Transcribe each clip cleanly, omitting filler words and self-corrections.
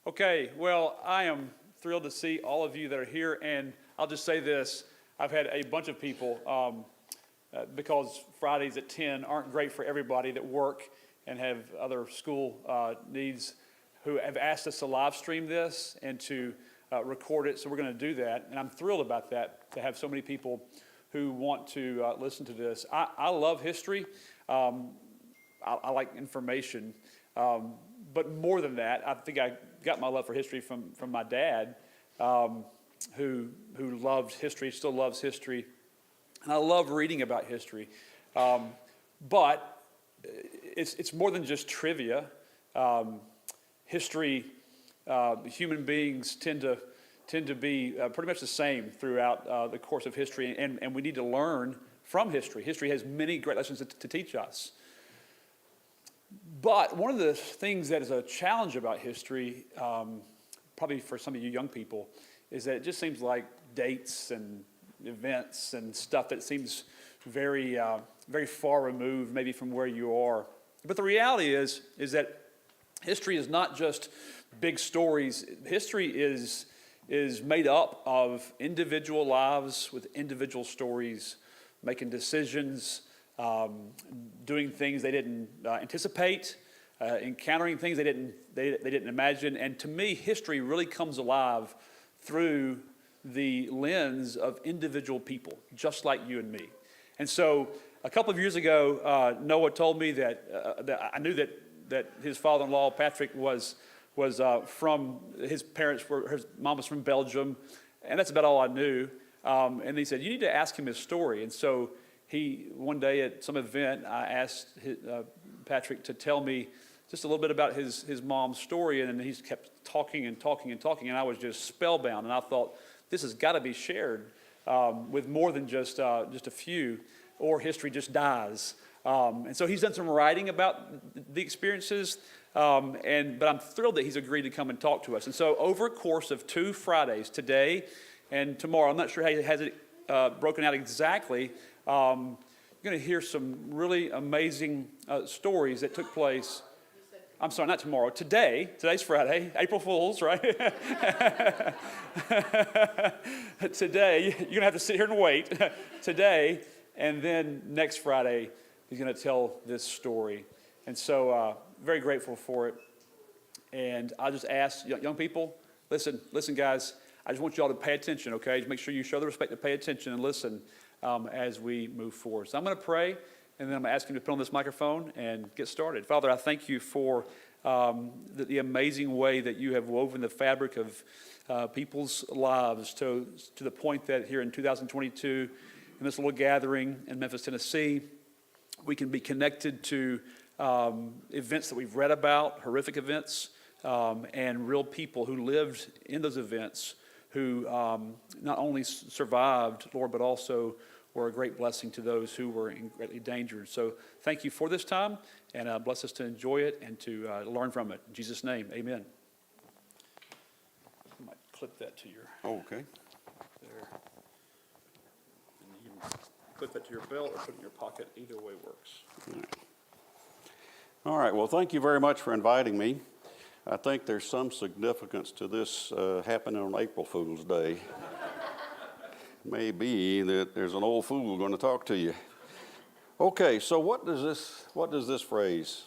Okay, well, I am thrilled to see all of you that are here, and I'll just say this. I've had a bunch of people, because Fridays at 10 aren't great for everybody that work and have other school needs, who have asked us to live stream this and to record it, so we're going to do that, and I'm thrilled about that, to have so many people who want to listen to this. I love history. I like information. But more than that, I think I got my love for history from my dad, who loved history, still loves history. And I love reading about history. But it's more than just trivia. History, human beings tend to be pretty much the same throughout the course of history, and we need to learn from history. History has many great lessons to teach us. But one of the things that is a challenge about history, probably for some of you young people, is that it just seems like dates and events and stuff that seems very, very far removed maybe from where you are. But the reality is that history is not just big stories. History is made up of individual lives with individual stories, making decisions, doing things they didn't anticipate, encountering things they didn't imagine. And to me, history really comes alive through the lens of individual people, just like you and me. And so a couple of years ago, Noah told me that I knew that his father-in-law, Patrick, was from, his mom was from Belgium, and that's about all I knew. And he said, you need to ask him his story. And so one day at some event, I asked Patrick to tell me just a little bit about his mom's story, and he kept talking and talking and talking, and I was just spellbound. And I thought, this has got to be shared with more than just a few, or history just dies. And so he's done some writing about the experiences, but I'm thrilled that he's agreed to come and talk to us. And so over a course of 2 Fridays, today and tomorrow, I'm not sure how he has it broken out exactly, you're going to hear some really amazing stories that took place. I'm sorry, not tomorrow. Today. Today's Friday. April Fools, right? Today. You're going to have to sit here and wait. Today. And then next Friday, he's going to tell this story. And so very grateful for it. And I'll just ask young people, listen, guys. I just want you all to pay attention, okay? Just make sure you show the respect to pay attention and listen as we move forward. So I'm going to pray, and then I'm going to ask you to put on this microphone and get started. Father, I thank you for the amazing way that you have woven the fabric of people's lives to the point that here in 2022, in this little gathering in Memphis, Tennessee, we can be connected to events that we've read about, horrific events, and real people who lived in those events, who not only survived, Lord, but also were a great blessing to those who were in greatly endangered. So thank you for this time, and bless us to enjoy it and to learn from it. In Jesus' name, amen. I might clip that to your... Oh, okay. There. And you can clip that to your belt or put it in your pocket. Either way works. All right. Well, thank you very much for inviting me. I think there's some significance to this happening on April Fool's Day. Maybe that there's an old fool going to talk to you. Okay, so what does this phrase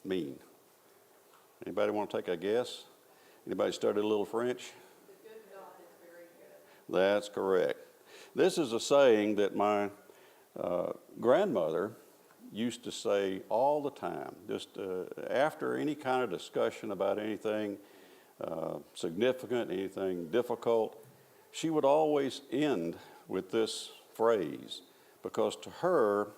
mean? Anybody want to take a guess? Anybody studied a little French? The good God is very good. That's correct. This is a saying that my grandmother used to say all the time, just after any kind of discussion about anything significant, anything difficult. She would always end with this phrase, because to her,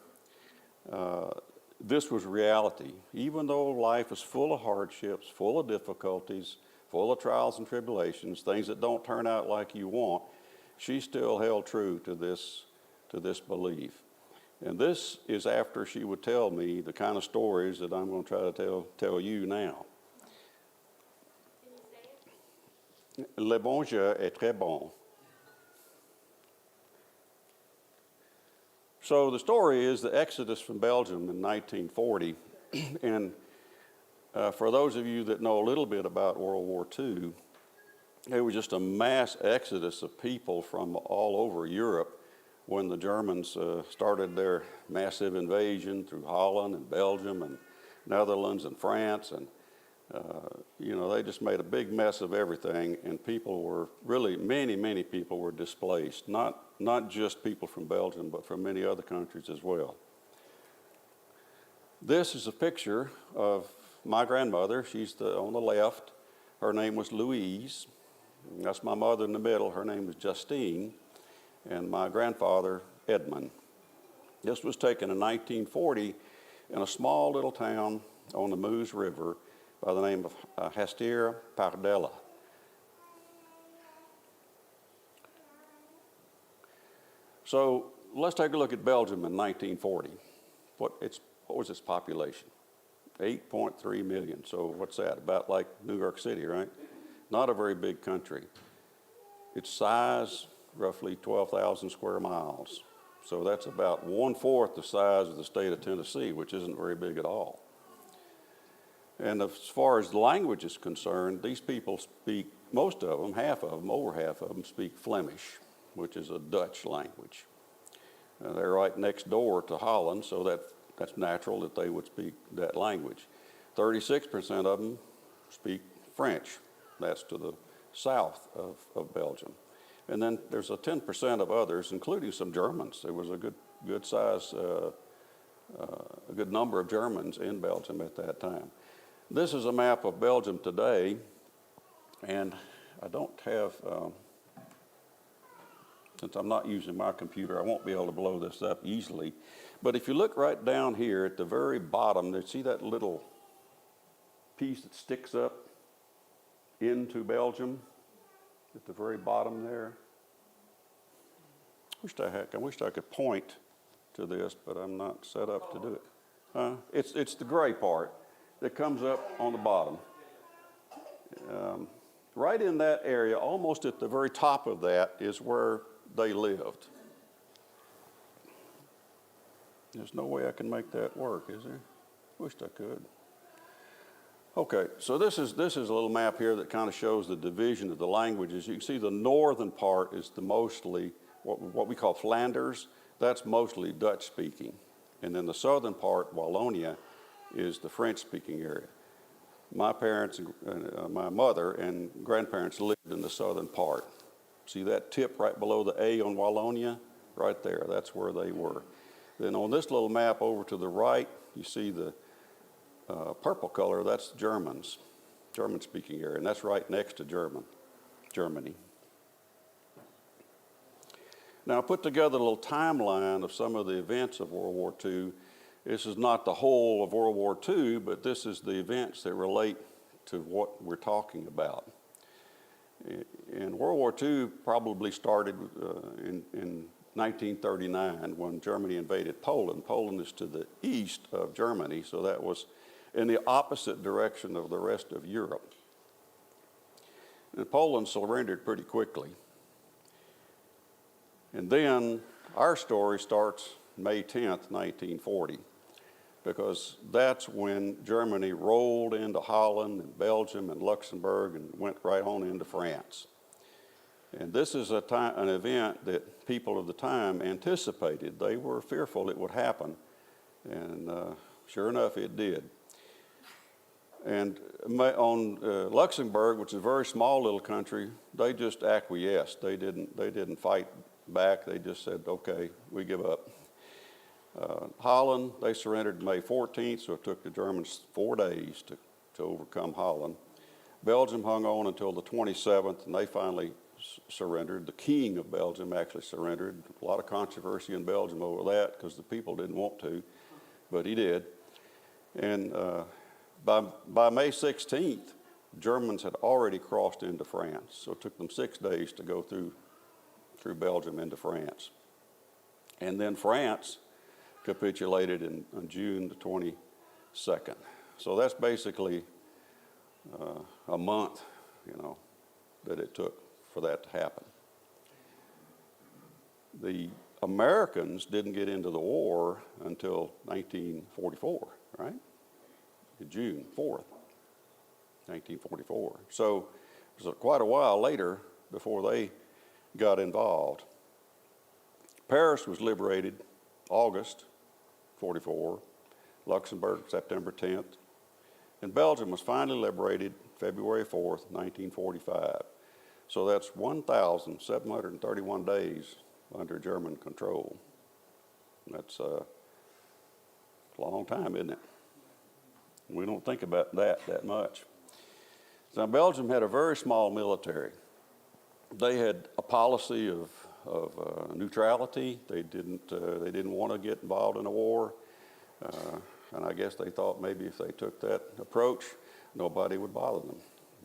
this was reality. Even though life is full of hardships, full of difficulties, full of trials and tribulations, things that don't turn out like you want, she still held true to this belief. And this is after she would tell me the kind of stories that I'm going to try to tell you now. Can you say it? Le bon Dieu est très bon. So the story is the Exodus from Belgium in 1940, and For those of you that know a little bit about World War II, there was just a mass exodus of people from all over Europe when the Germans started their massive invasion through Holland and Belgium and Netherlands and France. And, they just made a big mess of everything, and people were really, many people were displaced, not just people from Belgium, but from many other countries as well. This is a picture of my grandmother. She's on the left. Her name was Louise. That's my mother in the middle. Her name was Justine. And my grandfather, Edmund. This was taken in 1940 in a small little town on the Meuse River by the name of Hastir-Pardella. So let's take a look at Belgium in 1940. What was its population? 8.3 million. So what's that? About like New York City, right? Not a very big country. Its size, roughly 12,000 square miles. So that's about 1/4 the size of the state of Tennessee, which isn't very big at all. And as far as the language is concerned, these people speak, most of them, over half of them speak Flemish, which is a Dutch language. They're right next door to Holland, so that's natural that they would speak that language. 36% of them speak French. That's to the south of Belgium. And then there's a 10% of others, including some Germans. There was a good size, a good number of Germans in Belgium at that time. This is a map of Belgium today, and I don't have, since I'm not using my computer, I won't be able to blow this up easily. But if you look right down here at the very bottom, see that little piece that sticks up into Belgium at the very bottom there? I wish I could point to this, but I'm not set up to do it. It's the gray part that comes up on the bottom. Right in that area, almost at the very top of that, is where they lived. There's no way I can make that work, is there? Wished I could. Okay, so this is a little map here that kind of shows the division of the languages. You can see the northern part is mostly what we call Flanders. That's mostly Dutch speaking. And then the southern part, Wallonia, is the French speaking area. My parents, my mother and grandparents lived in the southern part. See that tip right below the A on Wallonia? Right there, that's where they were. Then on this little map over to the right, you see the purple color, that's German-speaking area, and that's right next to Germany. Now, I put together a little timeline of some of the events of World War II. This is not the whole of World War II, but this is the events that relate to what we're talking about. And World War II probably started in 1939 when Germany invaded Poland. Poland is to the east of Germany, so that was in the opposite direction of the rest of Europe. And Poland surrendered pretty quickly. And then our story starts May 10th, 1940, because that's when Germany rolled into Holland and Belgium and Luxembourg and went right on into France. And this is an event that people of the time anticipated. They were fearful it would happen, and sure enough, it did. And on Luxembourg, which is a very small little country, they just acquiesced. They didn't fight back. They just said, okay, we give up. Holland, they surrendered May 14th, so it took the Germans 4 days to overcome Holland. Belgium hung on until the 27th, and they finally surrendered. The king of Belgium actually surrendered. A lot of controversy in Belgium over that because the people didn't want to, but he did. And by May 16th, Germans had already crossed into France, so it took them 6 days to go through Belgium into France. And then France capitulated on June the 22nd. So that's basically a month, that it took for that to happen. The Americans didn't get into the war until 1944, right? June 4th. 1944. So it was quite a while later before they got involved. Paris was liberated August 44, Luxembourg September 10th, and Belgium was finally liberated February 4th, 1945. So that's 1,731 days under German control. That's a long time, isn't it? We don't think about that much. Now, Belgium had a very small military. They had a policy of neutrality. They didn't want to get involved in a war, and I guess they thought maybe if they took that approach, nobody would bother them.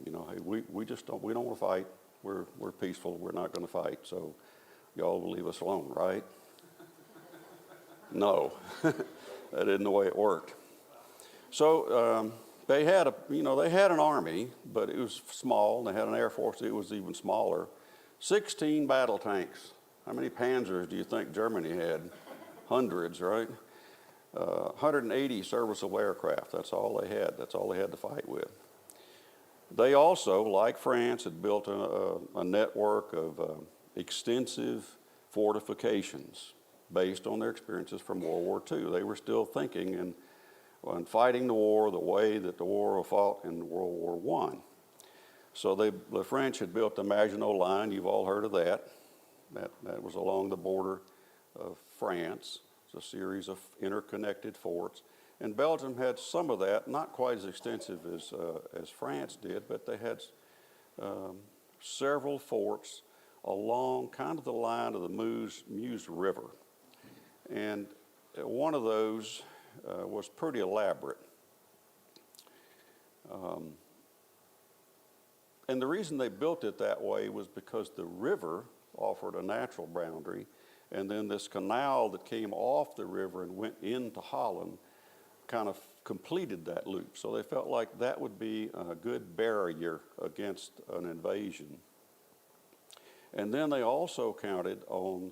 You know, hey, we don't want to fight. We're peaceful. We're not going to fight. So y'all will leave us alone, right? No, that isn't the way it worked. So they had an army, but it was small. They had an air force that was even smaller. 16 battle tanks. How many Panzers do you think Germany had? Hundreds, right? 180 serviceable aircraft. That's all they had. That's all they had to fight with. They also, like France, had built a network of extensive fortifications based on their experiences from World War II. They were still thinking and fighting the war the way that the war was fought in World War I. So the French had built the Maginot Line. You've all heard of that. That was along the border of France. It's a series of interconnected forts. And Belgium had some of that, not quite as extensive as France did, but they had several forts along kind of the line of the Meuse River. And one of those was pretty elaborate. And the reason they built it that way was because the river offered a natural boundary, and then this canal that came off the river and went into Holland kind of completed that loop. So they felt like that would be a good barrier against an invasion. And then they also counted on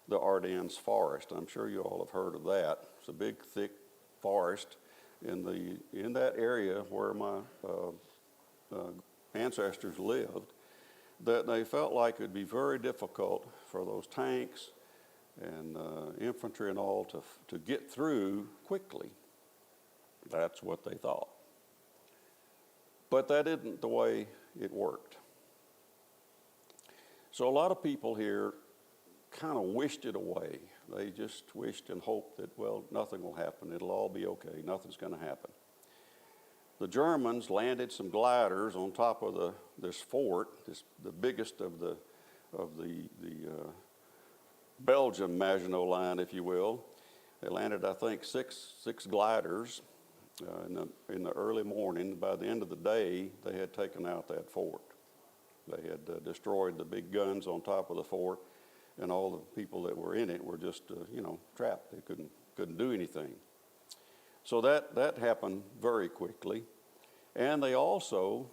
the Ardennes Forest. I'm sure you all have heard of that. It's a big, thick forest in that area where my ancestors lived, that they felt like it would be very difficult for those tanks and infantry and all to get through quickly. That's what they thought. But that isn't the way it worked. So a lot of people here kind of wished it away. They just wished and hoped that, well, nothing will happen. It'll all be okay. Nothing's going to happen. The Germans landed some gliders on top of this fort, the biggest of the Belgium Maginot Line, if you will. They landed, I think, six gliders in the early morning. By the end of the day, they had taken out that fort. They had destroyed the big guns on top of the fort, and all the people that were in it were just, trapped. They couldn't do anything. So that happened very quickly. And they also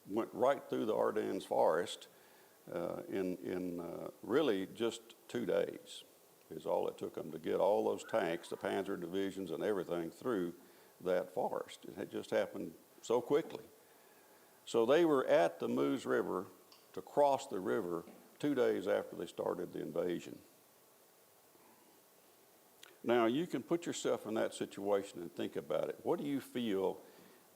went right through the Ardennes Forest in really just 2 days is all it took them to get all those tanks, the Panzer divisions and everything through that forest. It had just happened so quickly. So they were at the Meuse River to cross the river 2 days after they started the invasion. Now, you can put yourself in that situation and think about it. What do you feel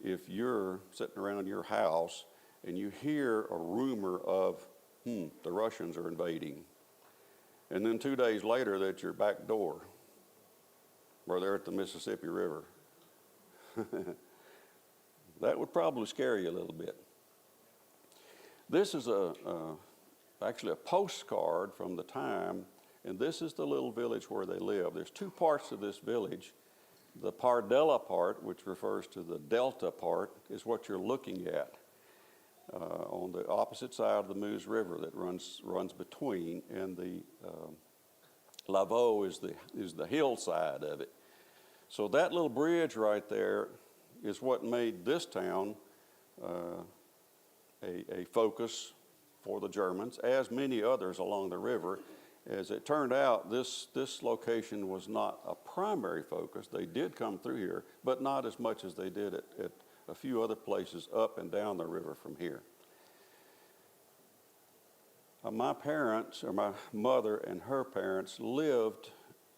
if you're sitting around your house and you hear a rumor of, the Russians are invading, and then 2 days later they're at your back door, or they're at the Mississippi River? That would probably scare you a little bit. This is actually a postcard from the time, and this is the little village where they live. There's two parts of this village. The Pardella part, which refers to the delta part, is what you're looking at on the opposite side of the Meuse River that runs between, and the Lavaux is the hillside of it. So that little bridge right there is what made this town a focus for the Germans, as many others along the river. As it turned out, this location was not a primary focus. They did come through here, but not as much as they did at a few other places up and down the river from here. My parents, or my mother and her parents, lived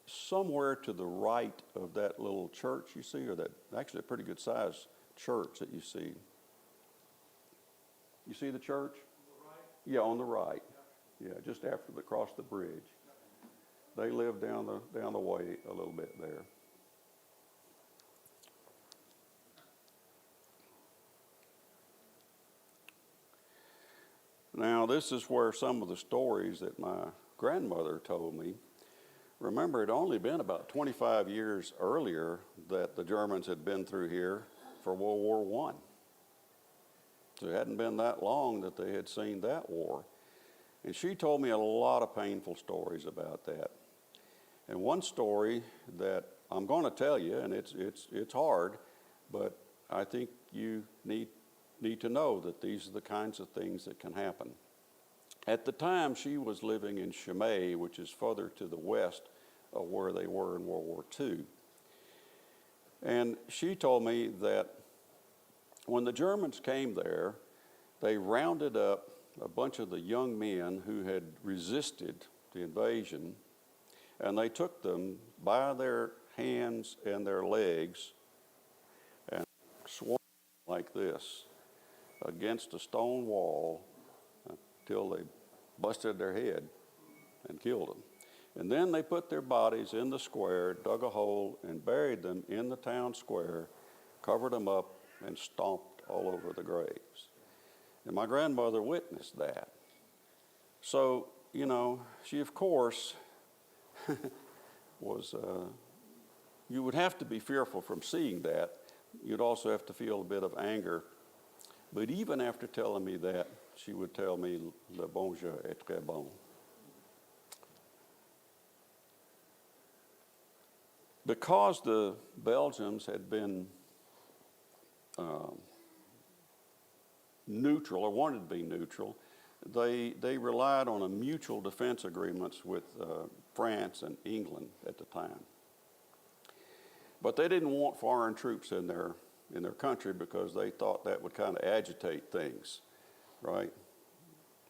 somewhere to the right of that little church you see, or that actually a pretty good sized church that you see. You see the church? On the right? Yeah, on the right. Yeah, just after they cross the bridge. They lived down the way a little bit there. Now, this is where some of the stories that my grandmother told me. Remember, it had only been about 25 years earlier that the Germans had been through here for World War I. So it hadn't been that long that they had seen that war. And she told me a lot of painful stories about that. And one story that I'm going to tell you, and it's hard, but I think you need to know that these are the kinds of things that can happen. At the time, she was living in Chimay, which is further to the west of where they were in World War II. And she told me that when the Germans came there, they rounded up a bunch of the young men who had resisted the invasion, and they took them by their hands and their legs and swung like this against a stone wall until they busted their head and killed them. And then they put their bodies in the square, dug a hole, and buried them in the town square, covered them up, and stomped all over the graves. And my grandmother witnessed that. So, you know, she, of course, was, you would have to be fearful from seeing that. You'd also have to feel a bit of anger. But even after telling me that, she would tell me, le bon Dieu est très bon. Because the Belgians had been neutral, or wanted to be neutral, they relied on a mutual defense agreements with France and England at the time. But they didn't want foreign troops in their country because they thought that would kind of agitate things, right?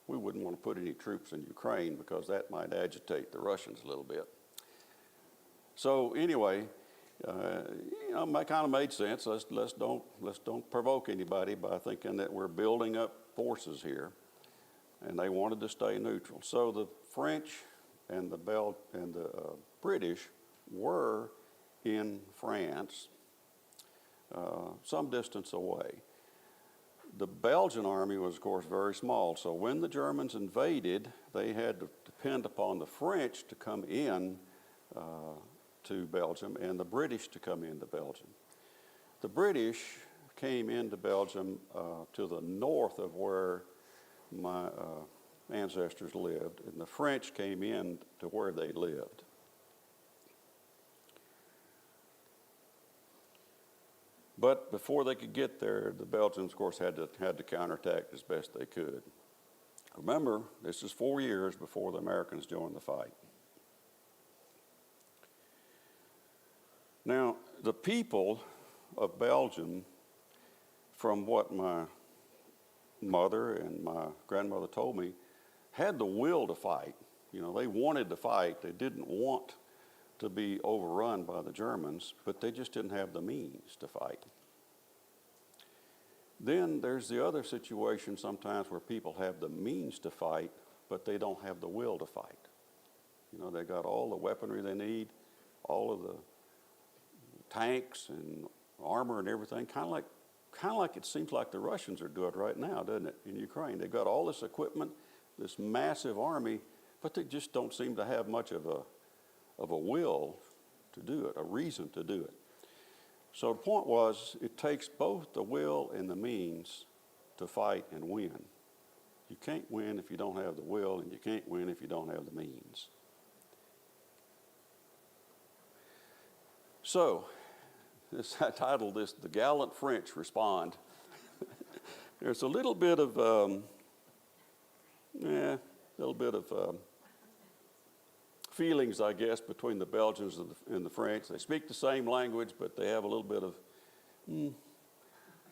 We wouldn't want to put any troops in Ukraine because that might agitate the Russians a little bit. So anyway, you know, that kind of made sense. Let's don't provoke anybody by thinking that we're building up forces here, and they wanted to stay neutral. So the French and the British were in France, some distance away. The Belgian army was, of course, very small. So when the Germans invaded, they had to depend upon the French to come in to Belgium and the British to come into Belgium. The British came into Belgium to the north of where my ancestors lived, and the French came in to where they lived. But before they could get there, the Belgians, of course, had to counterattack as best they could. Remember, this is 4 years before the Americans joined the fight. Now, the people of Belgium, from what my mother and my grandmother told me, had the will to fight. You know, they wanted to fight. They didn't want to be overrun by the Germans, but they just didn't have the means to fight. Then there's the other situation sometimes where people have the means to fight, but they don't have the will to fight. You know, they got all the weaponry they need, all of the tanks and armor and everything, kind of like it seems like the Russians are doing right now, doesn't it, in Ukraine? They've got all this equipment, this massive army, but they just don't seem to have much of a will to do it, a reason to do it. So the point was, it takes both the will and the means to fight and win. You can't win if you don't have the will, and you can't win if you don't have the means. So, I titled this, "The Gallant French Respond." There's a little bit of, feelings, I guess, between the Belgians and the French. They speak the same language, but they have a little bit of,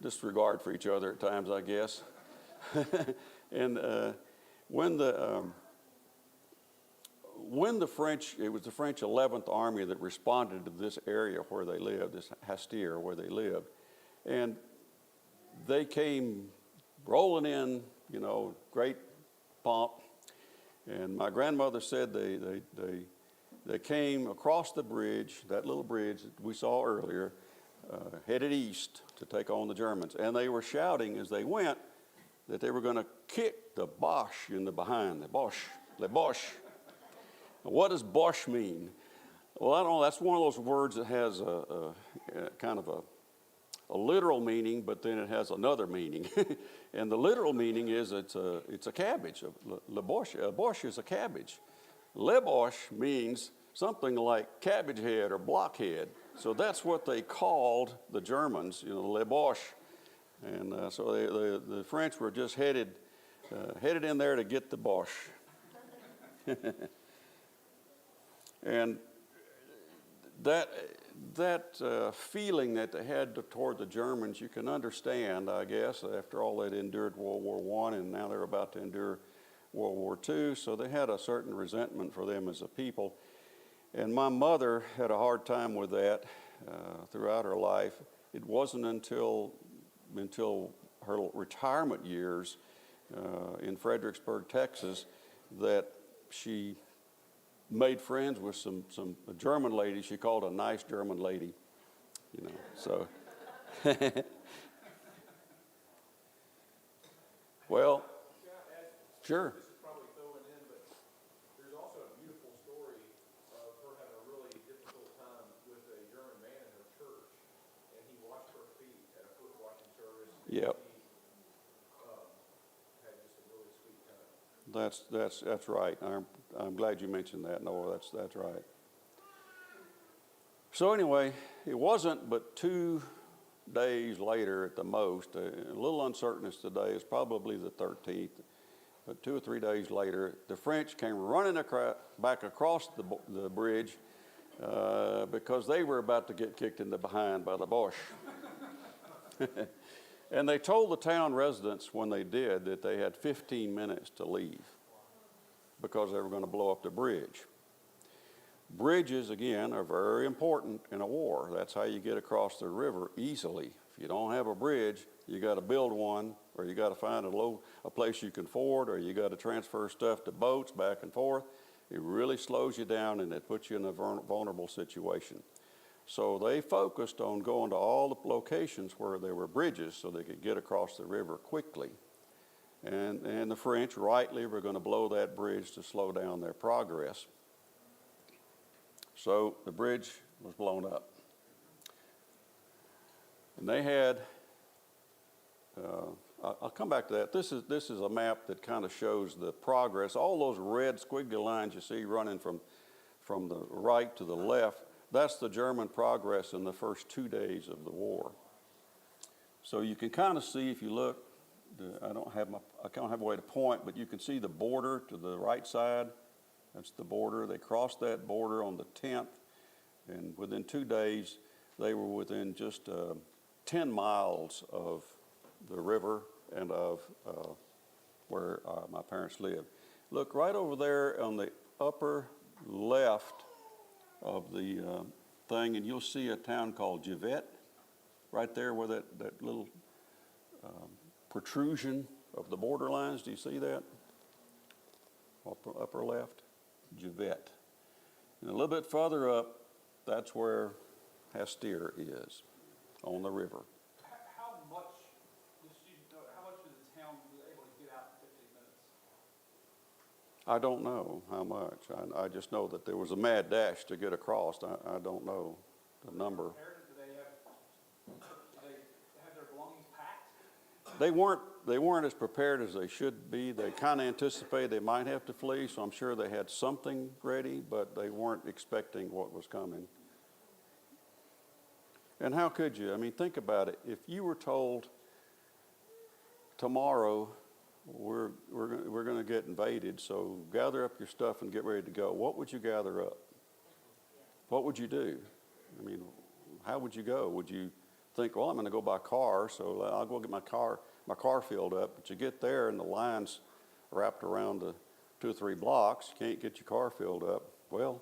disregard for each other at times, I guess. And when the French, it was the French 11th Army that responded to this area where they lived, this Hastir where they lived, and they came rolling in, you know, great pomp. And my grandmother said they came across the bridge, that little bridge that we saw earlier, headed east to take on the Germans. And they were shouting as they went that they were going to kick the Boche in the behind, the Boche, le Boche. What does Boche mean? Well, I don't know. That's one of those words that has a kind of a literal meaning, but then it has another meaning. And the literal meaning is it's a cabbage. Le Boche, Boche is a cabbage. Le Boche means something like cabbage head or blockhead. So that's what they called the Germans, you know, Le Boche. And so the French were just headed in there to get the Boche. And that feeling that they had toward the Germans, you can understand, I guess. After all, they'd endured World War I, and now they're about to endure World War II, so they had a certain resentment for them as a people. And my mother had a hard time with that throughout her life. It wasn't until her retirement years in Fredericksburg, Texas, that she made friends with a German lady she called a nice German lady, you know, so. Well, sure. This is probably throwing in, but there's also a beautiful story of her having a really difficult time with a German man in her church, and he washed her feet at a foot washing service. Yep. He had just a really sweet time. That's right. I'm glad you mentioned that, Noah. That's right. So anyway, it wasn't but 2 days later at the most, a little uncertain as today, it's probably the 13th, but 2 or 3 days later, the French came running back across the bridge because they were about to get kicked in the behind by the Boche. And they told the town residents when they did that they had 15 minutes to leave because they were going to blow up the bridge. Bridges, again, are very important in a war. That's how you get across the river easily. If you don't have a bridge, you got to build one, or you got to find a place you can ford, or you got to transfer stuff to boats back and forth. It really slows you down, and it puts you in a vulnerable situation. So they focused on going to all the locations where there were bridges so they could get across the river quickly. And the French, rightly, were going to blow that bridge to slow down their progress. So the bridge was blown up. And they had, I'll come back to that. This is a map that kind of shows the progress. All those red squiggly lines you see running from the right to the left, that's the German progress in the first 2 days of the war. So you can kind of see, if you look, I don't have a way to point, but you can see the border to the right side. That's the border. They crossed that border on the 10th, and within 2 days, they were within just 10 miles of the river and of where my parents lived. Look right over there on the upper left of the thing, and you'll see a town called Givet, right there where that little protrusion of the border lines. Do you see that? Upper left, Givet. And a little bit further up, that's where Hastir is, on the river. How much did the town was able to get out in 15 minutes? I don't know how much. I just know that there was a mad dash to get across. I don't know the number. Do they have their belongings packed? They weren't as prepared as they should be. They kind of anticipated they might have to flee, so I'm sure they had something ready, but they weren't expecting what was coming. And how could you? I mean, think about it. If you were told tomorrow we're going to get invaded, so gather up your stuff and get ready to go, what would you gather up? What would you do? I mean, how would you go? Would you think, well, I'm going to go by car, so I'll go get my car filled up. But you get there and the line's wrapped around the 2 or 3 blocks. You can't get your car filled up. Well,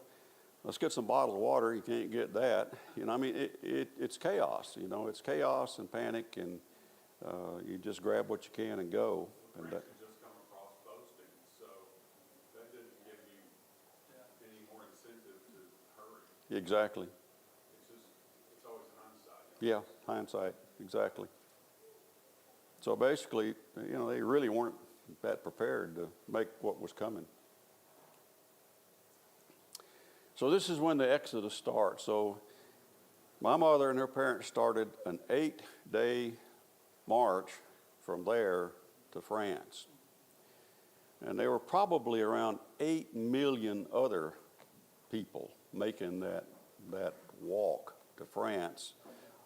let's get some bottled water. You can't get that. You know, I mean, it's chaos. You know, it's chaos and panic, and you just grab what you can and go. And France had just come across boasting, so that didn't give you any more incentive to hurry. exactly. It's always hindsight. Yeah, hindsight, exactly. So basically, you know, they really weren't that prepared to make what was coming. So this is when the exodus starts. So my mother and her parents started an 8-day march from there to France. And there were probably around 8 million other people making that walk to France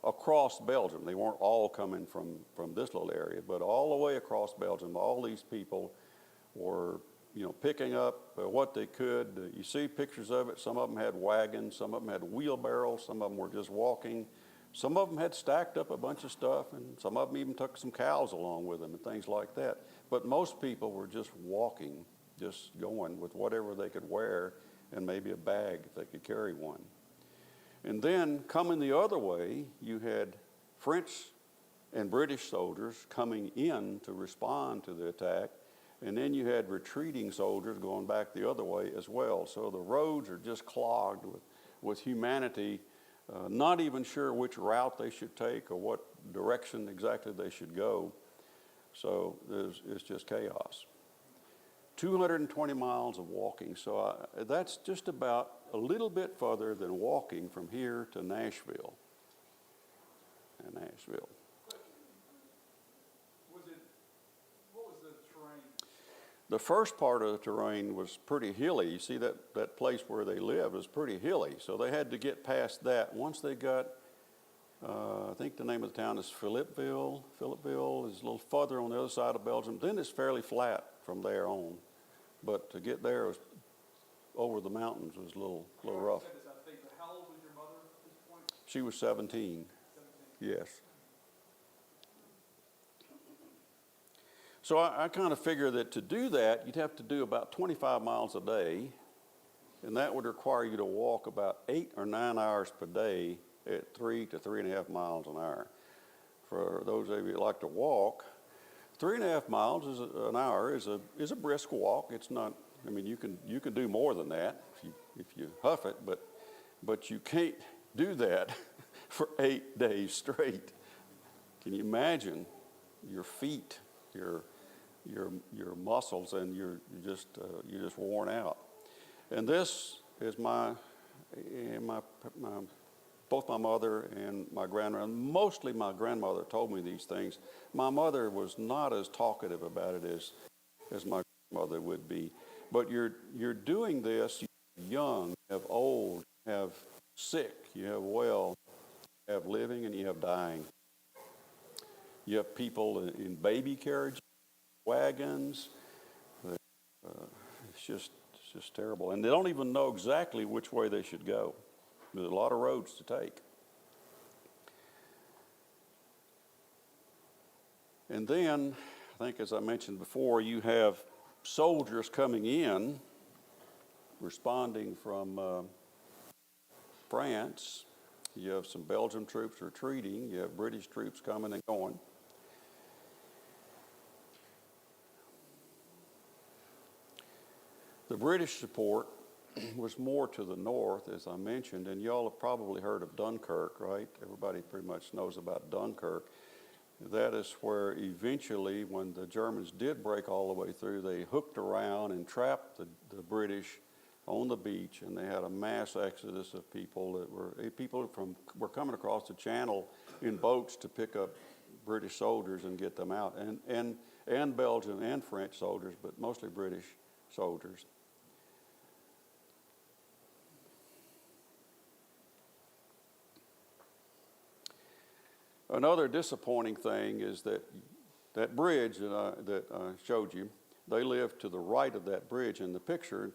across Belgium. They weren't all coming from this little area, but all the way across Belgium, all these people were, you know, picking up what they could. You see pictures of it. Some of them had wagons, some of them had wheelbarrows, some of them were just walking. Some of them had stacked up a bunch of stuff, and some of them even took some cows along with them and things like that. But most people were just walking, just going with whatever they could wear and maybe a bag if they could carry one. And then coming the other way, you had French and British soldiers coming in to respond to the attack. And then you had retreating soldiers going back the other way as well. So the roads are just clogged with humanity, not even sure which route they should take or what direction exactly they should go. So it's just chaos. 220 miles of walking. So that's just about a little bit further than walking from here to Nashville. What was the terrain? The first part of the terrain was pretty hilly. You see that place where they live is pretty hilly. So they had to get past that. Once they got, I think the name of the town is Philippeville. Philippeville is a little further on the other side of Belgium. Then it's fairly flat from there on. But to get there was over the mountains was a little rough. How old was your mother at this point? She was 17. Yes. So I kind of figure that to do that, you'd have to do about 25 miles a day, and that would require you to walk about 8 or 9 hours per day at 3 to 3.5 miles an hour. For those of you that like to walk, 3.5 miles an hour is a brisk walk. It's not. I mean, you can do more than that if you huff it, but you can't do that for 8 days straight. Can you imagine your feet, your muscles, and you're just worn out? And this is both my mother and my grandmother. Mostly my grandmother told me these things. My mother was not as talkative about it as my grandmother would be. But you're doing this, you have young, you have old, you have sick, you have well, you have living, and you have dying. You have people in baby carriages, wagons. It's just terrible. And they don't even know exactly which way they should go. There's a lot of roads to take. And then, I think as I mentioned before, you have soldiers coming in, responding from France. You have some Belgian troops retreating. You have British troops coming and going. The British support was more to the north, as I mentioned, and y'all have probably heard of Dunkirk, right? Everybody pretty much knows about Dunkirk. That is where eventually, when the Germans did break all the way through, they hooked around and trapped the British on the beach, and they had a mass exodus of people that were coming across the channel in boats to pick up British soldiers and get them out, and Belgian and French soldiers, but mostly British soldiers. Another disappointing thing is that bridge that I showed you, they live to the right of that bridge in the picture.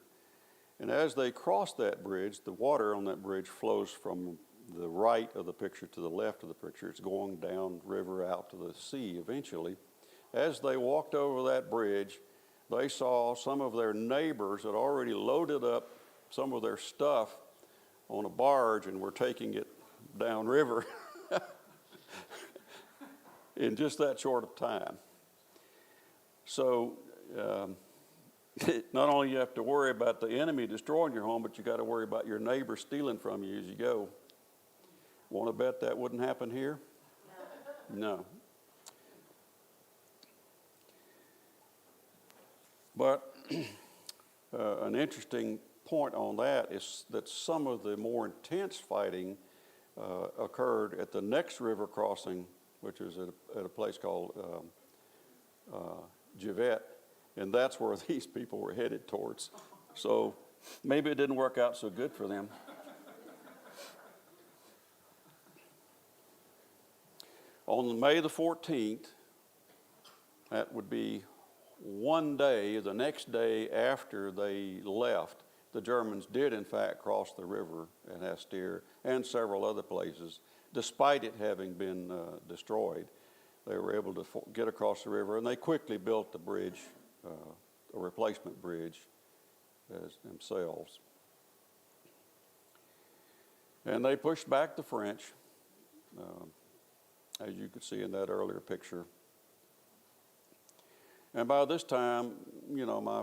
And as they cross that bridge, the water on that bridge flows from the right of the picture to the left of the picture. It's going down river out to the sea eventually. As they walked over that bridge, they saw some of their neighbors had already loaded up some of their stuff on a barge and were taking it downriver in just that short of time. So not only you have to worry about the enemy destroying your home, but you got to worry about your neighbor stealing from you as you go. Want to bet that wouldn't happen here? No. But an interesting point on that is that some of the more intense fighting occurred at the next river crossing, which is at a place called Givet, and that's where these people were headed towards. So maybe it didn't work out so good for them. On May the 14th, that would be one day, the next day after they left, the Germans did in fact cross the river at Hastir and several other places, despite it having been destroyed. They were able to get across the river, and they quickly built the bridge, a replacement bridge as themselves. And they pushed back the French, as you could see in that earlier picture. And by this time, you know, my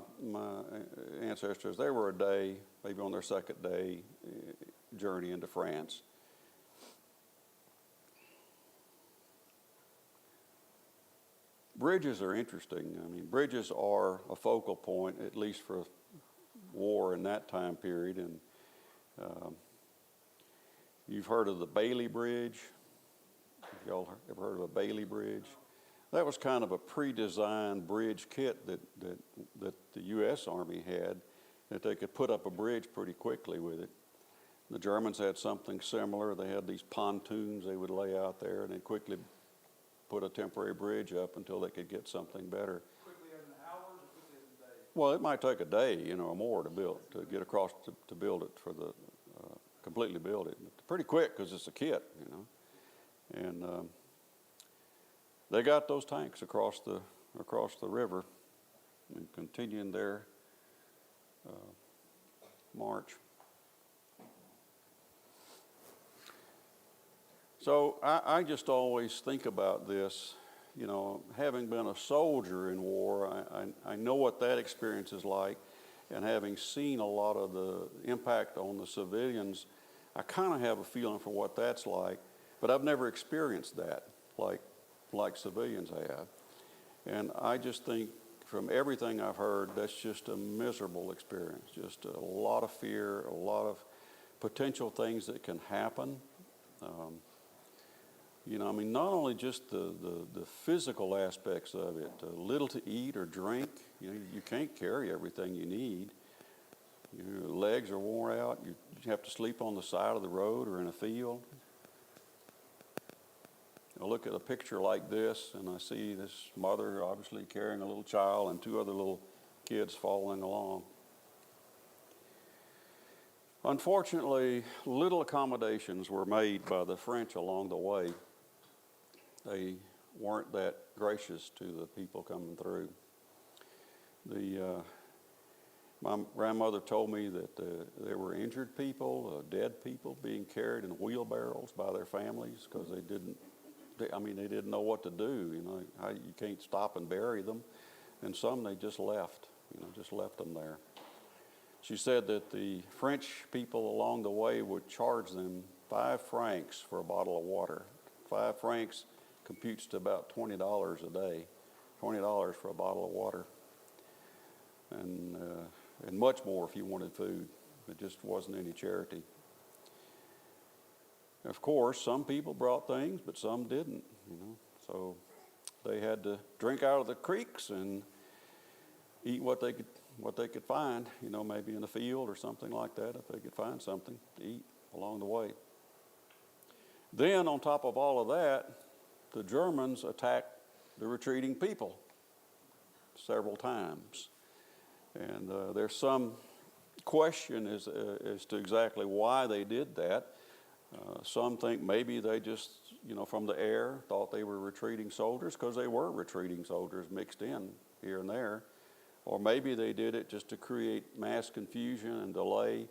ancestors, they were a day, maybe on their second day journey into France. Bridges are interesting. I mean, bridges are a focal point, at least for war in that time period. And you've heard of the Bailey Bridge. Y'all ever heard of a Bailey Bridge? That was kind of a pre-designed bridge kit that the U.S. Army had, that they could put up a bridge pretty quickly with it. The Germans had something similar. They had these pontoons they would lay out there, and they'd quickly put a temporary bridge up until they could get something better. Quickly as in hours or quickly as in days? Well, it might take a day, you know, or more to build, to get across to build it for the, completely build it. Pretty quick because it's a kit, you know. And they got those tanks across the river and continuing their march. So I just always think about this, you know, having been a soldier in war, I know what that experience is like, and having seen a lot of the impact on the civilians, I kind of have a feeling for what that's like, but I've never experienced that like civilians have. And I just think from everything I've heard, that's just a miserable experience, just a lot of fear, a lot of potential things that can happen. You know, I mean, not only just the physical aspects of it, little to eat or drink. You know, you can't carry everything you need. Your legs are worn out. You have to sleep on the side of the road or in a field. I look at a picture like this, and I see this mother obviously carrying a little child and two other little kids following along. Unfortunately, little accommodations were made by the French along the way. They weren't that gracious to the people coming through. My grandmother told me that there were injured people, dead people being carried in wheelbarrows by their families because they didn't know what to do. You know, you can't stop and bury them. And some they just left, just left them there. She said that the French people along the way would charge them 5 francs for a bottle of water. 5 francs computes to about $20 a day, $20 for a bottle of water. And much more if you wanted food. It just wasn't any charity. Of course, some people brought things, but some didn't, So they had to drink out of the creeks and eat what they could find, maybe in a field or something like that, if they could find something to eat along the way. Then, on top of all of that, the Germans attacked the retreating people several times. And there's some question as to exactly why they did that. Some think maybe they just, from the air, thought they were retreating soldiers because they were retreating soldiers mixed in here and there. Or maybe they did it just to create mass confusion and delay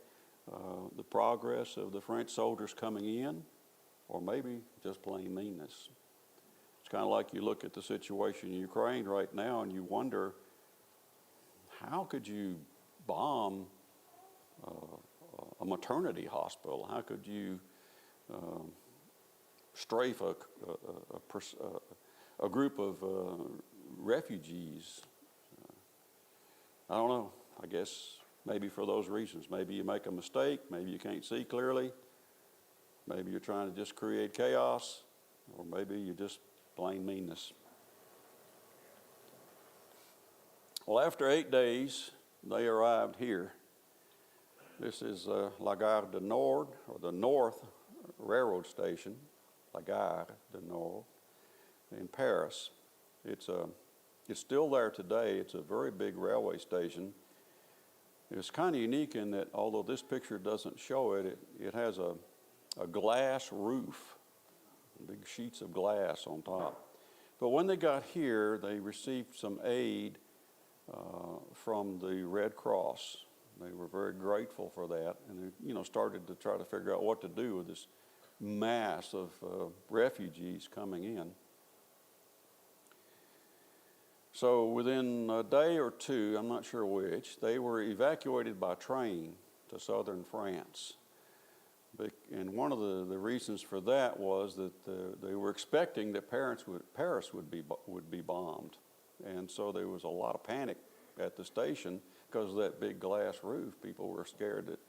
the progress of the French soldiers coming in, or maybe just plain meanness. It's kind of like you look at the situation in Ukraine right now and you wonder, how could you bomb a maternity hospital? How could you strafe a group of refugees? I don't know. I guess maybe for those reasons. Maybe you make a mistake. Maybe you can't see clearly. Maybe you're trying to just create chaos. Or maybe you're just plain meanness. Well, after 8 days, they arrived here. This is La Gare du Nord, or the North Railroad Station, La Gare du Nord, in Paris. It's still there today. It's a very big railway station. It's kind of unique in that, although this picture doesn't show it, it has a glass roof, big sheets of glass on top. But when they got here, they received some aid from the Red Cross. They were very grateful for that, and they, started to try to figure out what to do with this mass of refugees coming in. So within a day or two, I'm not sure which, they were evacuated by train to southern France. And one of the reasons for that was that they were expecting that Paris would be bombed. And so there was a lot of panic at the station because of that big glass roof. People were scared that,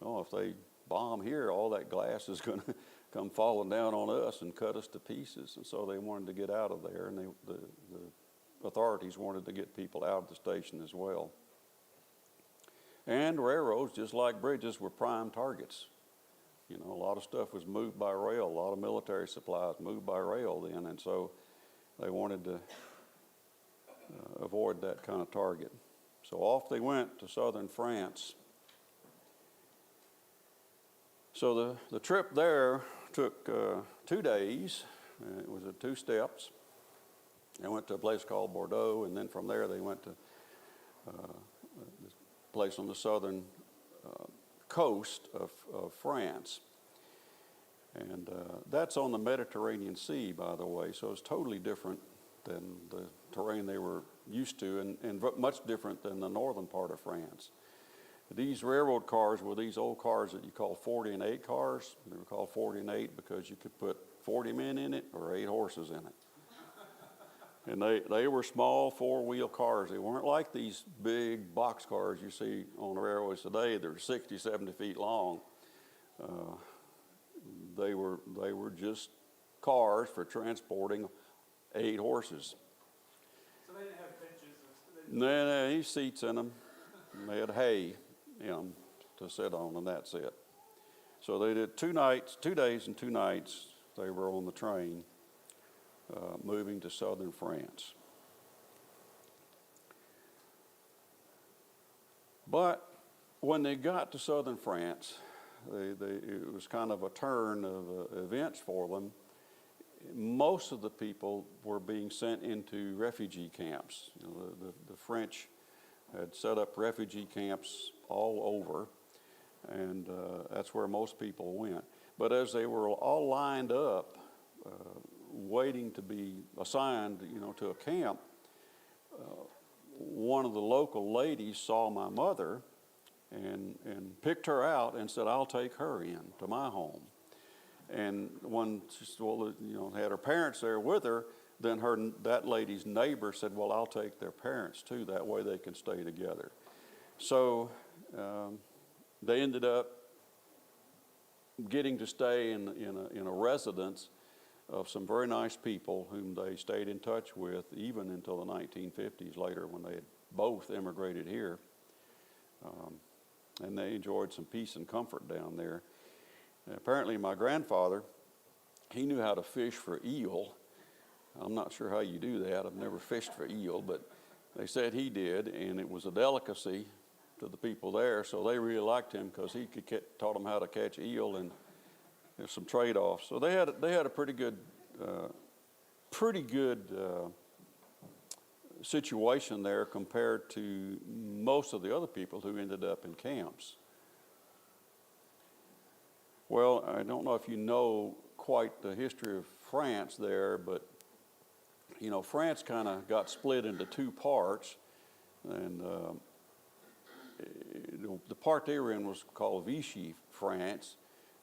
if they bomb here, all that glass is going to come falling down on us and cut us to pieces. And so they wanted to get out of there, and the authorities wanted to get people out of the station as well. And railroads, just like bridges, were prime targets. A lot of stuff was moved by rail, a lot of military supplies moved by rail then, and so they wanted to avoid that kind of target. So off they went to southern France. So the trip there took 2 days. It was at 2 steps. They went to a place called Bordeaux, and then from there they went to this place on the southern coast of France. And that's on the Mediterranean Sea, by the way, so it's totally different than the terrain they were used to, and much different than the northern part of France. These railroad cars were these old cars that you call 40 and 8 cars. They were called 40 and 8 because you could put 40 men in it or 8 horses in it. And they were small 4-wheel cars. They weren't like these big box cars you see on the railways today. They're 60, 70 feet long. They were just cars for transporting 8 horses. So they didn't have benches? No, any seats in them. They had hay in them to sit on, and that's it. So they did 2 days and 2 nights. They were on the train moving to southern France. But when they got to southern France, it was kind of a turn of events for them. Most of the people were being sent into refugee camps. The French had set up refugee camps all over, and that's where most people went. But as they were all lined up, waiting to be assigned, to a camp, one of the local ladies saw my mother and picked her out and said, "I'll take her in to my home." And when she had her parents there with her, then that lady's neighbor said, "Well, I'll take their parents too. That way they can stay together." So they ended up getting to stay in a residence of some very nice people whom they stayed in touch with even until the 1950s later, when they had both immigrated here. And they enjoyed some peace and comfort down there. And apparently my grandfather, he knew how to fish for eel. I'm not sure how you do that. I've never fished for eel, but they said he did, and it was a delicacy to the people there, so they really liked him because he taught them how to catch eel and There's some trade-offs. So they had a pretty good situation there compared to most of the other people who ended up in camps. Well, I don't know if you know quite the history of France there, but you know, France kind of got split into two parts, and the part they were in was called Vichy France,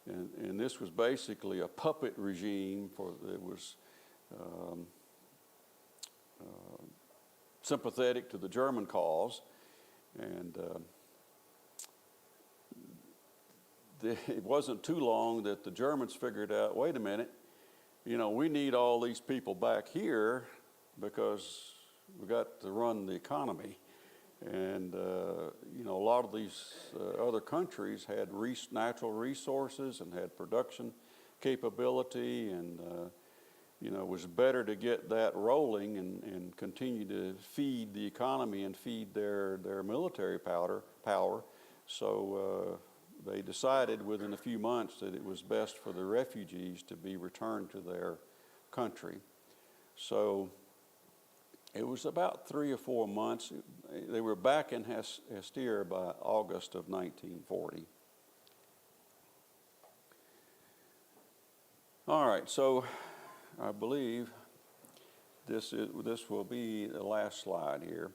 and this was basically a puppet regime that was sympathetic to the German cause, and it wasn't too long that the Germans figured out, wait a minute, you know, we need all these people back here because we got to run the economy. And, you know, a lot of these other countries had natural resources and had production capability, and, you know, it was better to get that rolling and continue to feed the economy and feed their military power. So they decided within a few months that it was best for the refugees to be returned to their country. So it was about 3 or 4 months. They were back in Hastire by August of 1940. All right, so I believe this will be the last slide here.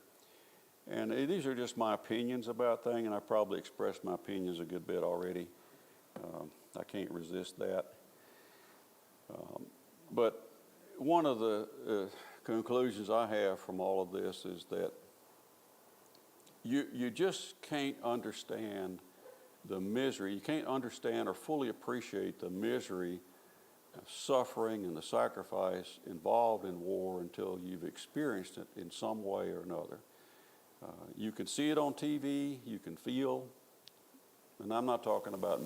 And these are just my opinions about things, and I probably expressed my opinions a good bit already. I can't resist that. But one of the conclusions I have from all of this is that you just can't understand the misery. You can't understand or fully appreciate the misery, suffering, and the sacrifice involved in war until you've experienced it in some way or another. You can see it on TV, you can feel, and I'm not talking about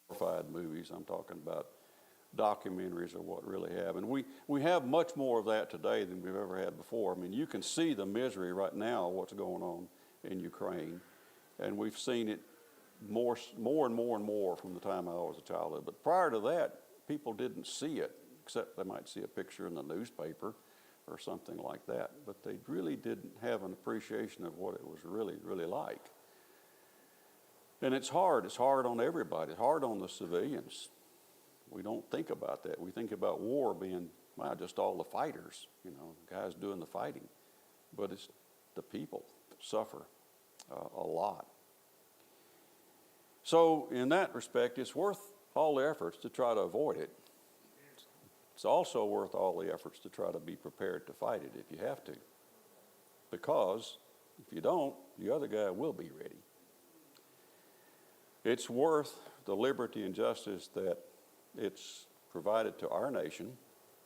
glorified movies, I'm talking about documentaries of what really happened. We have much more of that today than we've ever had before. I mean, you can see the misery right now, what's going on in Ukraine, and we've seen it more and more from the time I was a child. But prior to that, people didn't see it, except they might see a picture in the newspaper or something like that, but they really didn't have an appreciation of what it was really like. And it's hard on everybody. It's hard on the civilians. We don't think about that. We think about war being, well, just all the fighters, you know, guys doing the fighting. But it's the people that suffer a lot. So in that respect, it's worth all the efforts to try to avoid it. It's also worth all the efforts to try to be prepared to fight it if you have to. Because if you don't, the other guy will be ready. It's worth the liberty and justice that it's provided to our nation.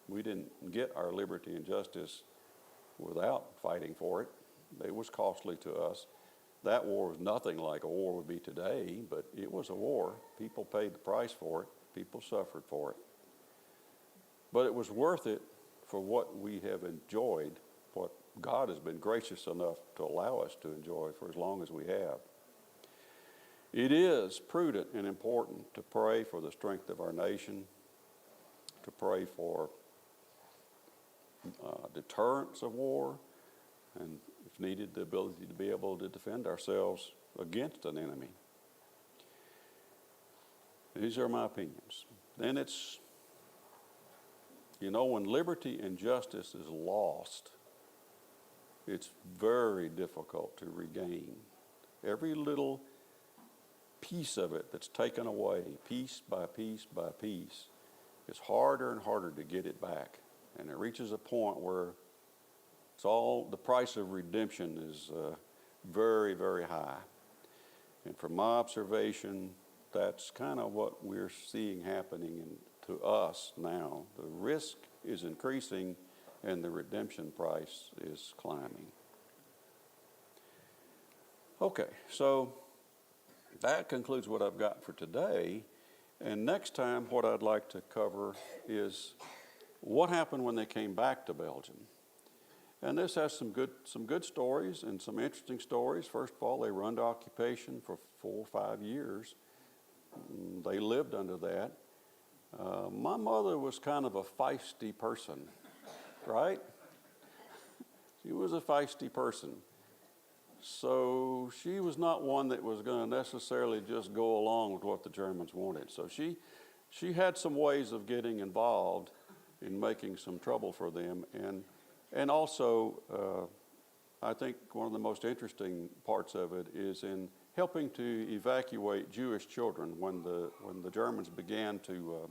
We didn't get our liberty and justice without fighting for it. It was costly to us. That war was nothing like a war would be today, but it was a war. People paid the price for it. People suffered for it. But it was worth it for what we have enjoyed, what God has been gracious enough to allow us to enjoy for as long as we have. It is prudent and important to pray for the strength of our nation, to pray for deterrence of war, and if needed, the ability to be able to defend ourselves against an enemy. These are my opinions. Then it's, you know, when liberty and justice is lost, it's very difficult to regain. Every little piece of it that's taken away, piece by piece by piece, it's harder and harder to get it back. And it reaches a point where it's all, the price of redemption is very, very high. And from my observation, that's kind of what we're seeing happening to us now. The risk is increasing and the redemption price is climbing. Okay, so that concludes what I've got for today. And next time, what I'd like to cover is what happened when they came back to Belgium. And this has some good stories and some interesting stories. First of all, they were under occupation for 4 or 5 years. They lived under that. My mother was kind of a feisty person, right? She was a feisty person. So she was not one that was going to necessarily just go along with what the Germans wanted. So she had some ways of getting involved in making some trouble for them. And also, I think one of the most interesting parts of it is in helping to evacuate Jewish children when the Germans began to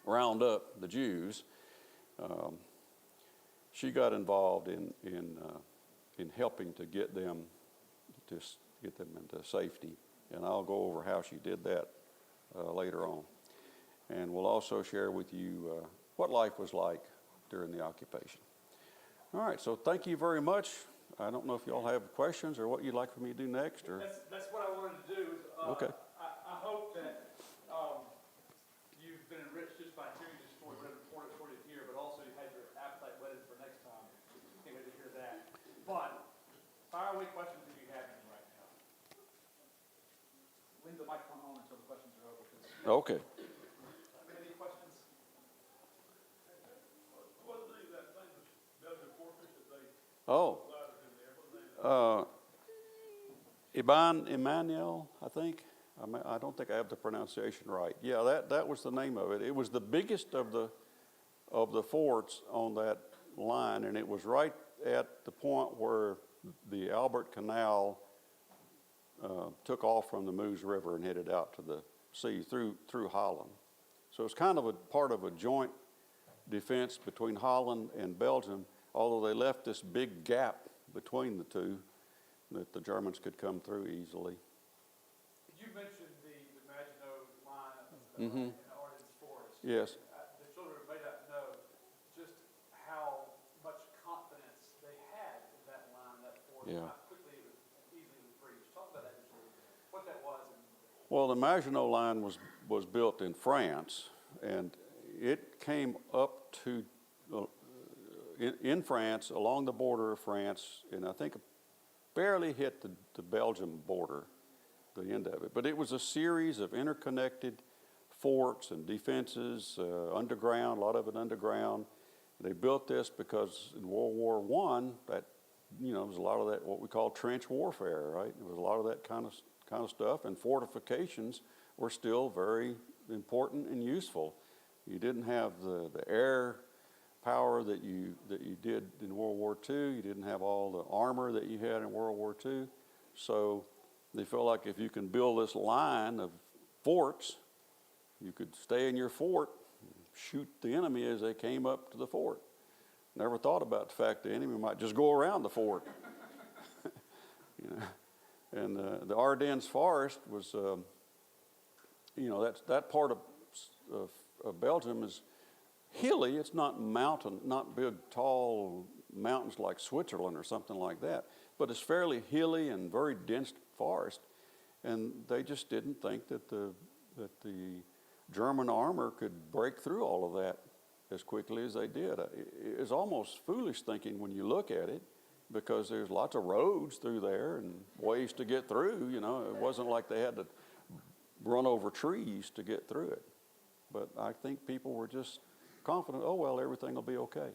round up the Jews. She got involved in helping to get them into safety, and I'll go over how she did that later on. And we'll also share with you what life was like during the occupation. All right, so thank you very much. I don't know if y'all have questions or what you'd like for me to do next, or That's what I wanted to do. Okay. I hope that you've been enriched just by hearing this story, what an important story to hear, but also you had your appetite whetted for next time. Can't wait to hear that. But fire away questions if you have any right now. Leave the microphone on until the questions are over. okay. Any questions? What is that famous Belgian fortress that they Oh, ladders in there? What is that? Emmanuel, I think. I don't think I have the pronunciation right. Yeah, that was the name of it. It was the biggest of the forts on that line, and it was right at the point where the Albert Canal took off from the Meuse River and headed out to the sea through Holland. So it's kind of a part of a joint defense between Holland and Belgium, although they left this big gap between the two that the Germans could come through easily. You mentioned the Maginot Line Mhm. in the Ardennes Forest. Yes. The children may not know just how much confidence they had in that line, that forest, Yeah. how quickly it was easily breached. Talk about that just a little bit, what that was. Well, the Maginot Line was built in France, and it came up to in France, along the border of France, and I think barely hit the Belgium border, the end of it. But it was a series of interconnected forts and defenses, underground, a lot of it underground. They built this because in World War I, that, there was a lot of that, what we call trench warfare, right? There was a lot of that kind of stuff, and fortifications were still very important and useful. You didn't have the air power that you did in World War II. You didn't have all the armor that you had in World War II. So they felt like if you can build this line of forts, you could stay in your fort, shoot the enemy as they came up to the fort. Never thought about the fact the enemy might just go around the fort. And the Ardennes Forest was, that part of Belgium is hilly. It's not mountain, not big, tall mountains like Switzerland or something like that, but it's fairly hilly and very dense forest. And they just didn't think that the German armor could break through all of that as quickly as they did. It's almost foolish thinking when you look at it, because there's lots of roads through there and ways to get through. It wasn't like they had to run over trees to get through it. But I think people were just confident, oh, well, everything will be okay.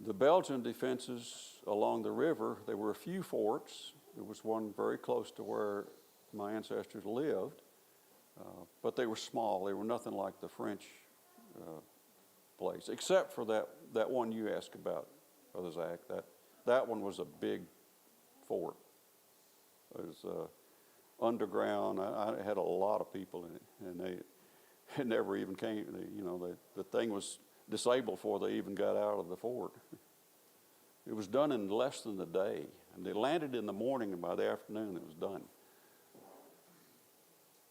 The Belgian defenses along the river, there were a few forts. There was one very close to where my ancestors lived, but they were small. They were nothing like the French place, except for that one you asked about, Brother Zach. That one was a big fort. It was underground. I had a lot of people in it, and it never even came. The thing was disabled before they even got out of the fort. It was done in less than a day, and they landed in the morning, and by the afternoon it was done.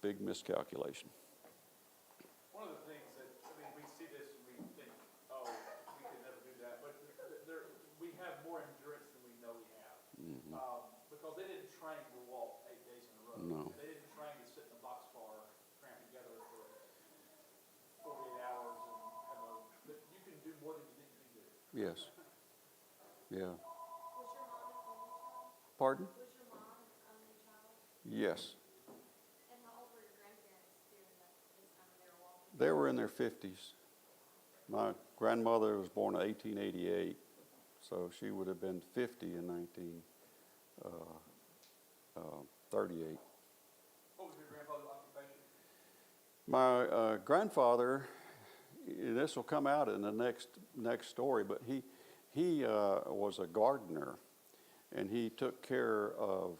Big miscalculation. One of the things that, we see this and we think, oh, we could never do that, but we have more endurance than we know we have. Mm-hmm. Because they didn't train to walk 8 days in a row. No. They didn't train to sit in a boxcar cramped together for 48 hours and but you can do more than you think you can do. Yes. Yeah. Was your mom an only child? Pardon? Was your mom an only child? Yes. And how old were your grandparents? They were in their 50s. My grandmother was born in 1888, so she would have been 50 in 1938. What was your grandfather's occupation? My grandfather, this will come out in the next story, but he was a gardener, and he took care of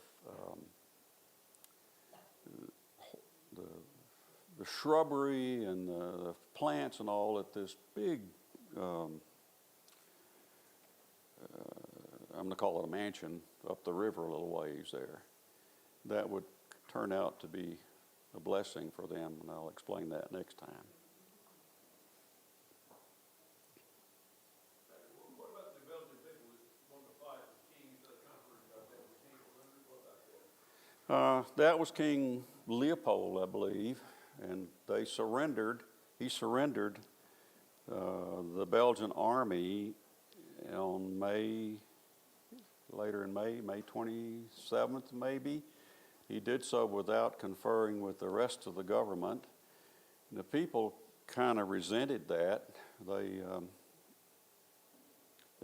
the shrubbery and the plants and all at this big, I'm going to call it a mansion up the river a little ways there. That would turn out to be a blessing for them, and I'll explain that next time. What about the Belgian people that wanted to fight the king instead of conquering about that? Was king surrendered? What about that? That was King Leopold, I believe, and they surrendered. He surrendered the Belgian army on later in May 27th, maybe. He did so without conferring with the rest of the government. And the people kind of resented that. They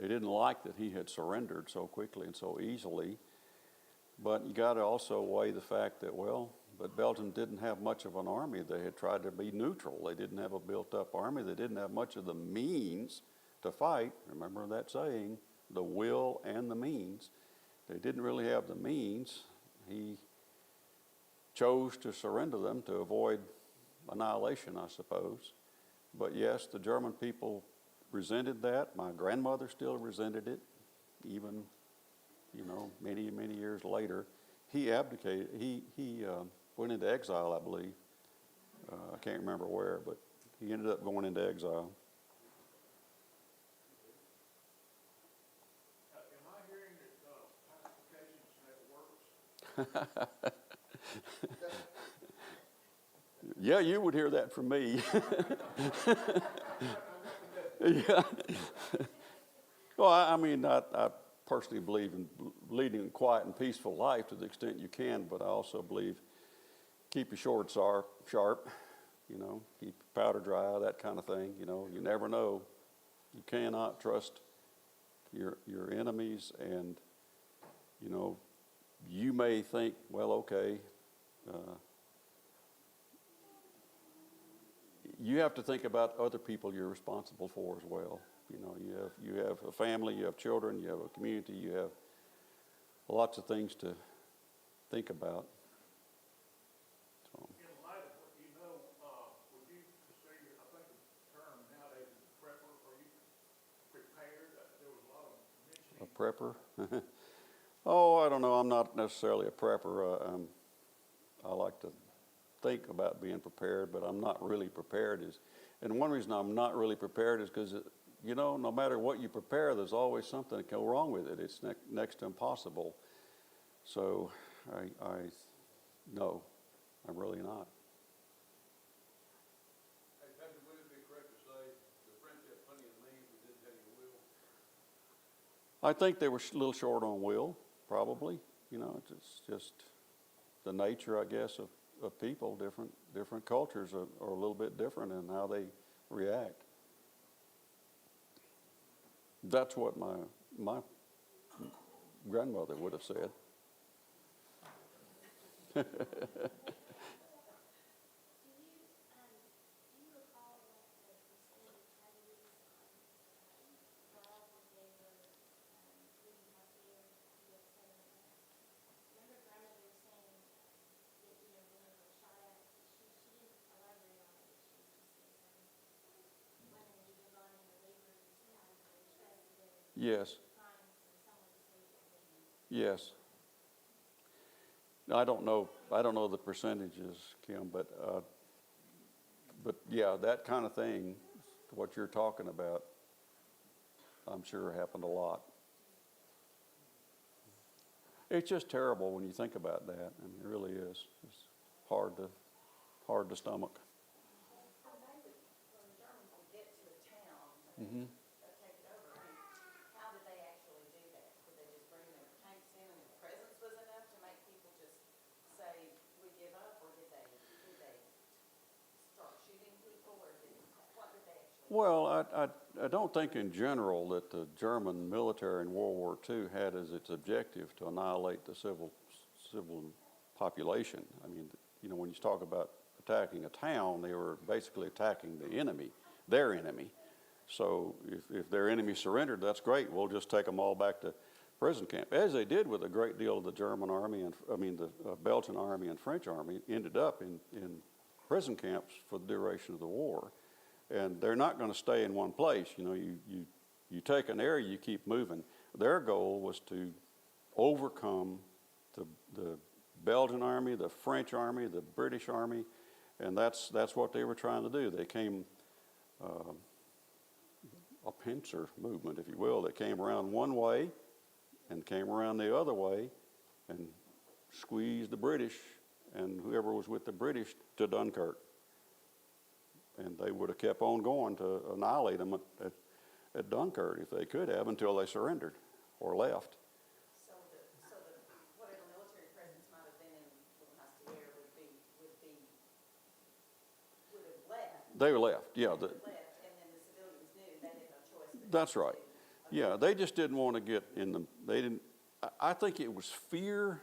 didn't like that he had surrendered so quickly and so easily. But you got to also weigh the fact that, but Belgium didn't have much of an army. They had tried to be neutral. They didn't have a built-up army. They didn't have much of the means to fight. Remember that saying, the will and the means. They didn't really have the means. He chose to surrender them to avoid annihilation, I suppose. But yes, the German people resented that. My grandmother still resented it, even, many, many years later. He abdicated. He went into exile, I believe. I can't remember where, but he ended up going into exile. Am I hearing that pacification never works? Yeah, you would hear that from me. Yeah. Well, I personally believe in leading a quiet and peaceful life to the extent you can, but I also believe keep your shorts sharp, keep your powder dry, that kind of thing. You never know. You cannot trust your enemies, and you may think, okay. You have to think about other people you're responsible for as well. You have a family, you have children, you have a community, you have lots of things to think about. So. In light of what you know, would you say, I think the term nowadays is prepper, are you prepared? There was a lot of mentioning. A prepper? Oh, I don't know. I'm not necessarily a prepper. I like to think about being prepared, but I'm not really prepared. And one reason I'm not really prepared is because, no matter what you prepare, there's always something that can go wrong with it. It's next to impossible. So no, I'm really not. Hey, Patrick, would it be correct to say the French had plenty of means but didn't have any will? I think they were a little short on will, probably. It's just the nature, I guess, of people. Different cultures are a little bit different in how they react. That's what my grandmother would have said. Do you recall what the percentage casualties Bob gave her leading up here, U.S. Senator? Remember grandmother was saying that, when they were shot at, she didn't elaborate on it, but she just said women need to go into labor and sometimes they're stressed to their Yes. crimes and someone disabled. Yes. I don't know the percentages, Kim, but yeah, that kind of thing, what you're talking about, I'm sure happened a lot. It's just terrible when you think about that, and it really is. It's hard to stomach. When the Germans would get to a town Mm-hmm. take it over, how did they actually do that? Did they just bring their tanks in and their presence was enough to make people just say, we give up, or did they start shooting people, or Well, I don't think in general that the German military in World War II had as its objective to annihilate the civil population. I mean, you know, when you talk about attacking a town, they were basically attacking the enemy, their enemy. So if their enemy surrendered, that's great. We'll just take them all back to prison camp, as they did with a great deal of the German army and the Belgian army and French army ended up in prison camps for the duration of the war. And they're not going to stay in one place. You know, you take an area, you keep moving. Their goal was to overcome the Belgian army, the French army, the British army, and that's what they were trying to do. They came a pincer movement, if you will. They came around one way and came around the other way and squeezed the British and whoever was with the British to Dunkirk. And they would have kept on going to annihilate them at Dunkirk if they could have until they surrendered or left. So whatever military presence might have been in Monastir would have left. They were left, yeah. Left, and then the civilians knew they had no choice but That's to right. Yeah, they just didn't want to get in the, they didn't, I think it was fear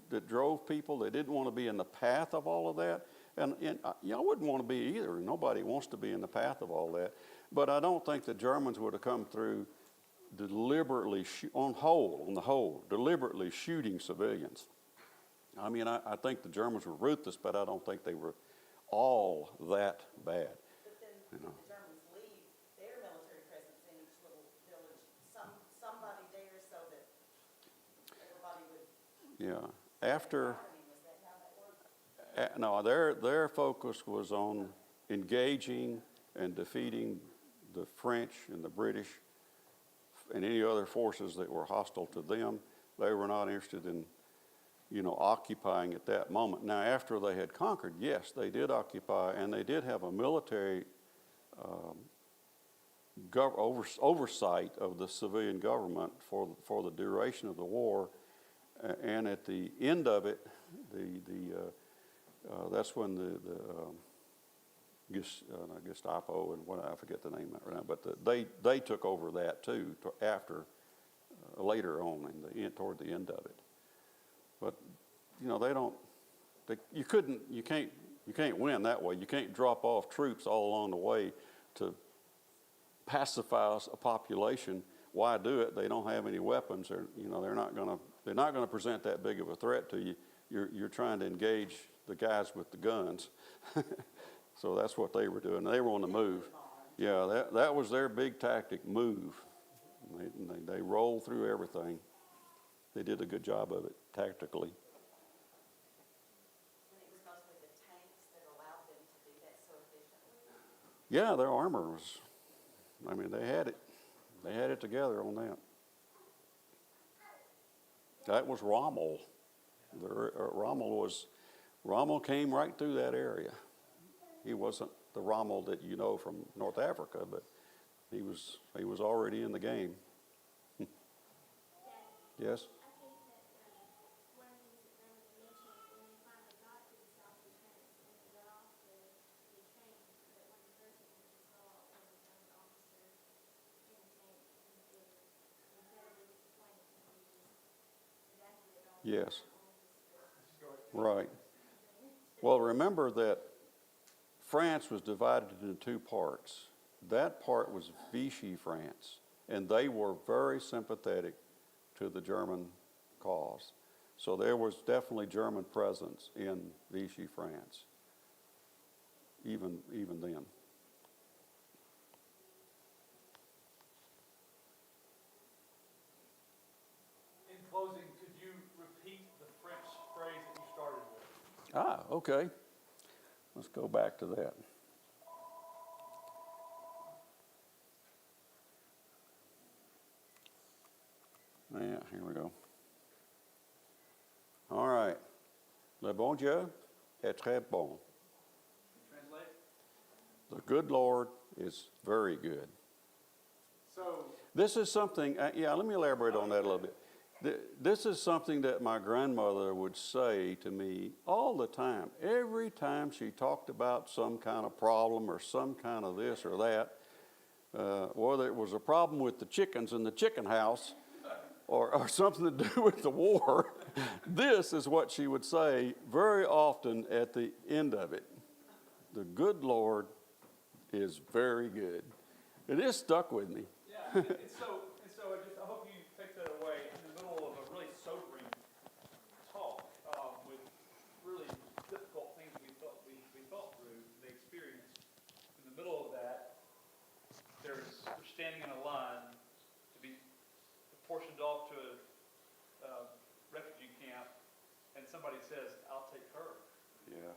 that drove people. They didn't want to be in the path of all of that. And I wouldn't want to be either. Nobody wants to be in the path of all that. But I don't think the Germans would have come through deliberately, on the whole, deliberately shooting civilians. I mean, I think the Germans were ruthless, but I don't think they were all that bad. But then You know. the Germans leave their military presence in each little village, somebody there so that everybody would. Yeah. After. I mean, was that how that worked? No, their focus was on engaging and defeating the French and the British and any other forces that were hostile to them. They were not interested in, occupying at that moment. Now, after they had conquered, yes, they did occupy, and they did have a military oversight of the civilian government for the duration of the war. And at the end of it, that's when the Gestapo and I forget the name of it right now, but they took over that too after later on toward the end of it. But you can't win that way. You can't drop off troops all along the way to pacify a population. Why do it? They don't have any weapons. They're not going to present that big of a threat to you. You're trying to engage the guys with the guns. So that's what they were doing. They were on the move. Yeah, that was their big tactic, move. They rolled through everything. They did a good job of it tactically. And it was mostly the tanks that allowed them to do that so efficiently? Yeah, their armor was, they had it. They had it together on that. That was Rommel. Rommel came right through that area. He wasn't the Rommel that you know from North Africa, but he was already in the game. Yes? I think that one of the things that Brandon mentioned when they finally got to the South of France and they got off the train, that one of the first things they saw was a German officer in the tank, and they were incredibly disappointed that he was evacuated all the Yes. time. Right. Well, remember that France was divided into two parts. That part was Vichy France, and they were very sympathetic to the German cause. So there was definitely German presence in Vichy France, even then. In closing, could you repeat the French phrase that you started with? Ah, okay. Let's go back to that. Yeah, here we go. All right. Le bon Dieu est très bon. Translate? The good Lord is very good. So, This is something, let me elaborate on that a little bit. This is something that my grandmother would say to me all the time. Every time she talked about some kind of problem or some kind of this or that, whether it was a problem with the chickens in the chicken house or something to do with the war, this is what she would say very often at the end of it. The good Lord is very good. It is stuck with me. Yeah, and so I hope you take that away in the middle of a really sobering talk with really difficult things we felt through, the experience. In the middle of that, we're standing in a line to be portioned off to a refugee camp, and somebody says, "I'll take her," Yeah.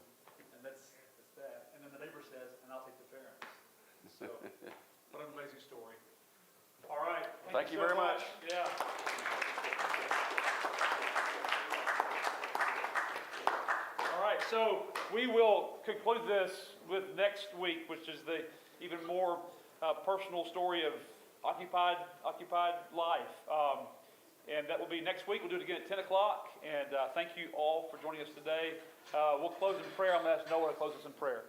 and that's that. And then the neighbor says, "And I'll take the parents." So, what an amazing story. All right. Thank you so very much. Yeah. All right, so we will conclude this with next week, which is the even more personal story of occupied life. And that will be next week. We'll do it again at 10 o'clock. And thank you all for joining us today. We'll close in prayer. I'm going to ask Noah to close us in prayer.